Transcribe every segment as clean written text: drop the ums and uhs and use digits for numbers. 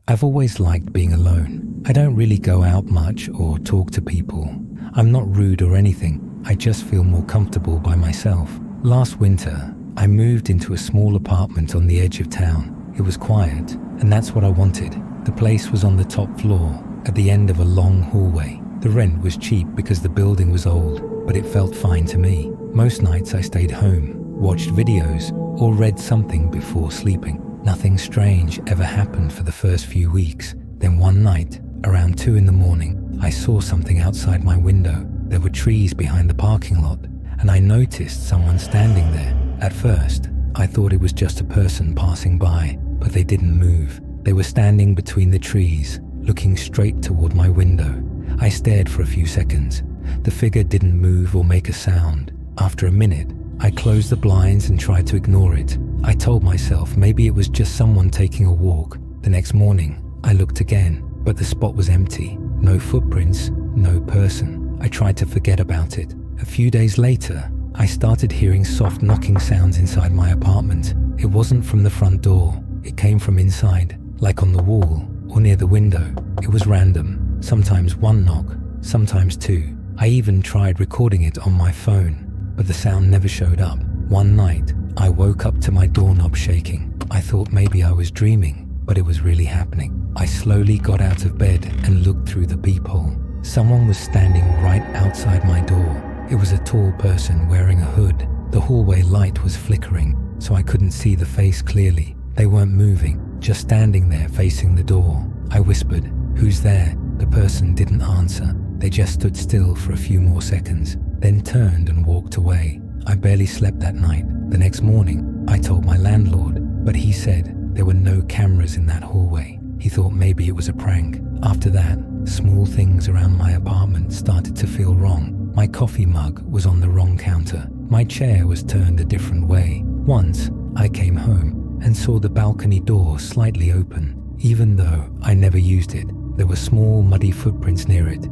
I've always liked being alone. I don't really go out much or talk to people. I'm not rude or anything. I just feel more comfortable by myself. Last winter, I moved into a small apartment on the edge of town. It was quiet, and that's what I wanted. The place was on the top floor, at the end of a long hallway. The rent was cheap because the building was old, but it felt fine to me. Most nights I stayed home, watched videos, or read something before sleeping. Nothing strange ever happened for the first few weeks. Then one night, around 2 a.m, I saw something outside my window. There were trees behind the parking lot, and I noticed someone standing there. At first, I thought it was just a person passing by, but they didn't move. They were standing between the trees, looking straight toward my window. I stared for a few seconds. The figure didn't move or make a sound. After a minute, I closed the blinds and tried to ignore it. I told myself maybe it was just someone taking a walk. The next morning, I looked again, but the spot was empty. No footprints, no person. I tried to forget about it. A few days later, I started hearing soft knocking sounds inside my apartment. It wasn't from the front door. It came from inside, like on the wall or near the window. It was random. Sometimes one knock, sometimes two. I even tried recording it on my phone, but the sound never showed up. One night, I woke up to my doorknob shaking. I thought maybe I was dreaming, but it was really happening. I slowly got out of bed and looked through the peephole. Someone was standing right outside my door. It was a tall person wearing a hood. The hallway light was flickering, so I couldn't see the face clearly. They weren't moving, just standing there facing the door. I whispered, "Who's there?" The person didn't answer. They just stood still for a few more seconds, then turned and walked away. I barely slept that night. The next morning, I told my landlord, but he said there were no cameras in that hallway. He thought maybe it was a prank. After that, small things around my apartment started to feel wrong. My coffee mug was on the wrong counter. My chair was turned a different way. Once, I came home and saw the balcony door slightly open. Even though I never used it, there were small muddy footprints near it.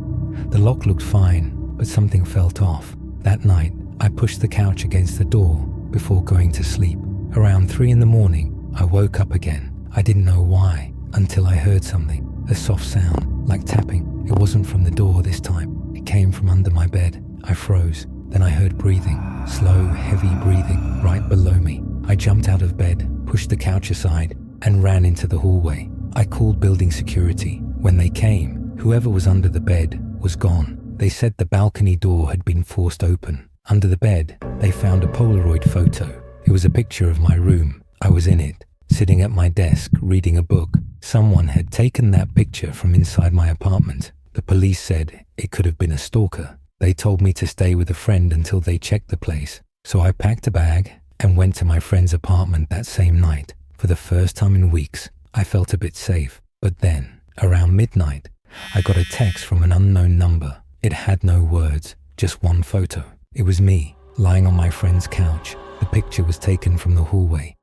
The lock looked fine, but something felt off. That night, I pushed the couch against the door before going to sleep. Around 3 a.m, I woke up again. I didn't know why until I heard something, a soft sound, like tapping. It wasn't from the door this time. It came from under my bed. I froze. Then I heard breathing, slow, heavy breathing right below me. I jumped out of bed, pushed the couch aside, and ran into the hallway. I called building security. When they came, whoever was under the bed was gone. They said the balcony door had been forced open. Under the bed, they found a Polaroid photo. It was a picture of my room. I was in it, sitting at my desk, reading a book. Someone had taken that picture from inside my apartment. The police said it could have been a stalker. They told me to stay with a friend until they checked the place. So I packed a bag and went to my friend's apartment that same night. For the first time in weeks, I felt a bit safe. But then, around midnight, I got a text from an unknown number. It had no words, just one photo. It was me, lying on my friend's couch. The picture was taken from the hallway.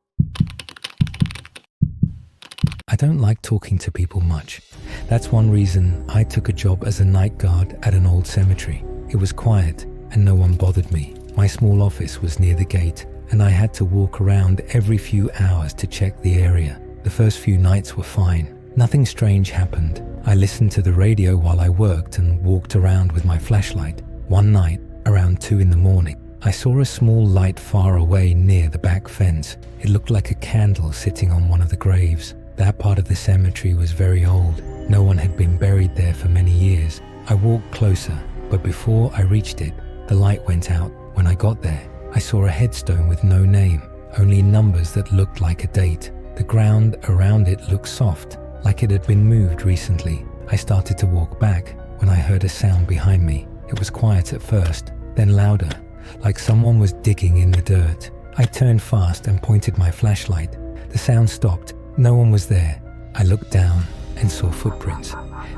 I don't like talking to people much. That's one reason I took a job as a night guard at an old cemetery. It was quiet and no one bothered me. My small office was near the gate and I had to walk around every few hours to check the area. The first few nights were fine. Nothing strange happened. I listened to the radio while I worked and walked around with my flashlight. One night, around 2 a.m, I saw a small light far away near the back fence. It looked like a candle sitting on one of the graves. That part of the cemetery was very old. No one had been buried there for many years. I walked closer, but before I reached it, the light went out. When I got there, I saw a headstone with no name, only numbers that looked like a date. The ground around it looked soft, like it had been moved recently. I started to walk back when I heard a sound behind me. It was quiet at first, then louder, like someone was digging in the dirt. I turned fast and pointed my flashlight. The sound stopped. No one was there. I looked down and saw footprints.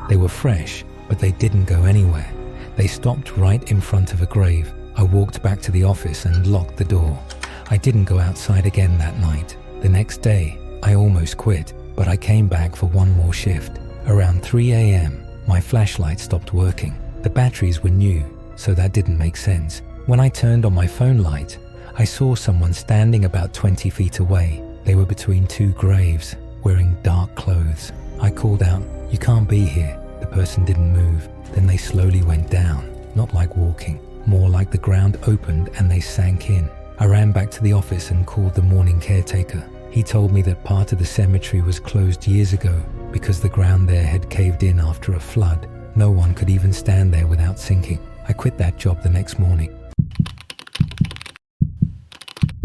They were fresh, but they didn't go anywhere. They stopped right in front of a grave. I walked back to the office and locked the door. I didn't go outside again that night. The next day, I almost quit, but I came back for one more shift. Around 3 a.m, my flashlight stopped working. The batteries were new, so that didn't make sense. When I turned on my phone light, I saw someone standing about 20 feet away. They were between two graves, wearing dark clothes. I called out, "You can't be here." The person didn't move. Then they slowly went down, not like walking, more like the ground opened and they sank in. I ran back to the office and called the morning caretaker. He told me that part of the cemetery was closed years ago because the ground there had caved in after a flood. No one could even stand there without sinking. I quit that job the next morning.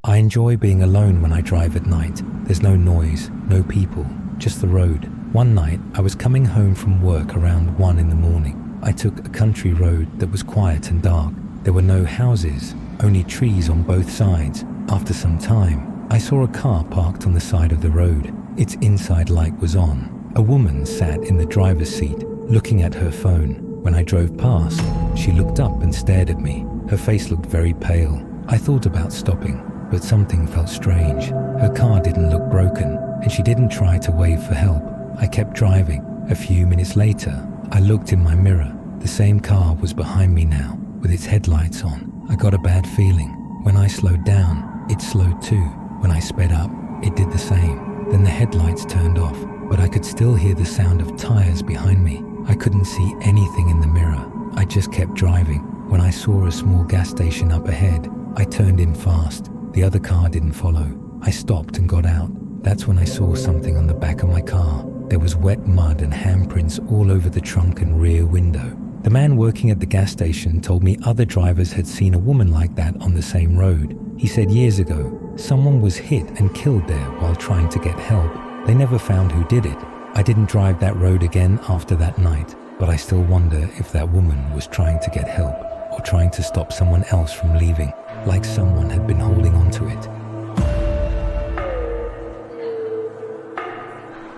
I enjoy being alone when I drive at night. There's no noise, no people, just the road. One night, I was coming home from work around 1 in the morning. I took a country road that was quiet and dark. There were no houses, only trees on both sides. After some time, I saw a car parked on the side of the road. Its inside light was on. A woman sat in the driver's seat, looking at her phone. When I drove past, she looked up and stared at me. Her face looked very pale. I thought about stopping, but something felt strange. Her car didn't look broken, and she didn't try to wave for help. I kept driving. A few minutes later, I looked in my mirror. The same car was behind me now, with its headlights on. I got a bad feeling. When I slowed down, it slowed too. When I sped up, it did the same. Then the headlights turned off, but I could still hear the sound of tires behind me. I couldn't see anything in the mirror. I just kept driving. When I saw a small gas station up ahead, I turned in fast. The other car didn't follow. I stopped and got out. That's when I saw something on the back of my car. There was wet mud and handprints all over the trunk and rear window. The man working at the gas station told me other drivers had seen a woman like that on the same road. He said years ago, someone was hit and killed there while trying to get help. They never found who did it. I didn't drive that road again after that night, but I still wonder if that woman was trying to get help or trying to stop someone else from leaving, like someone had been holding on to it.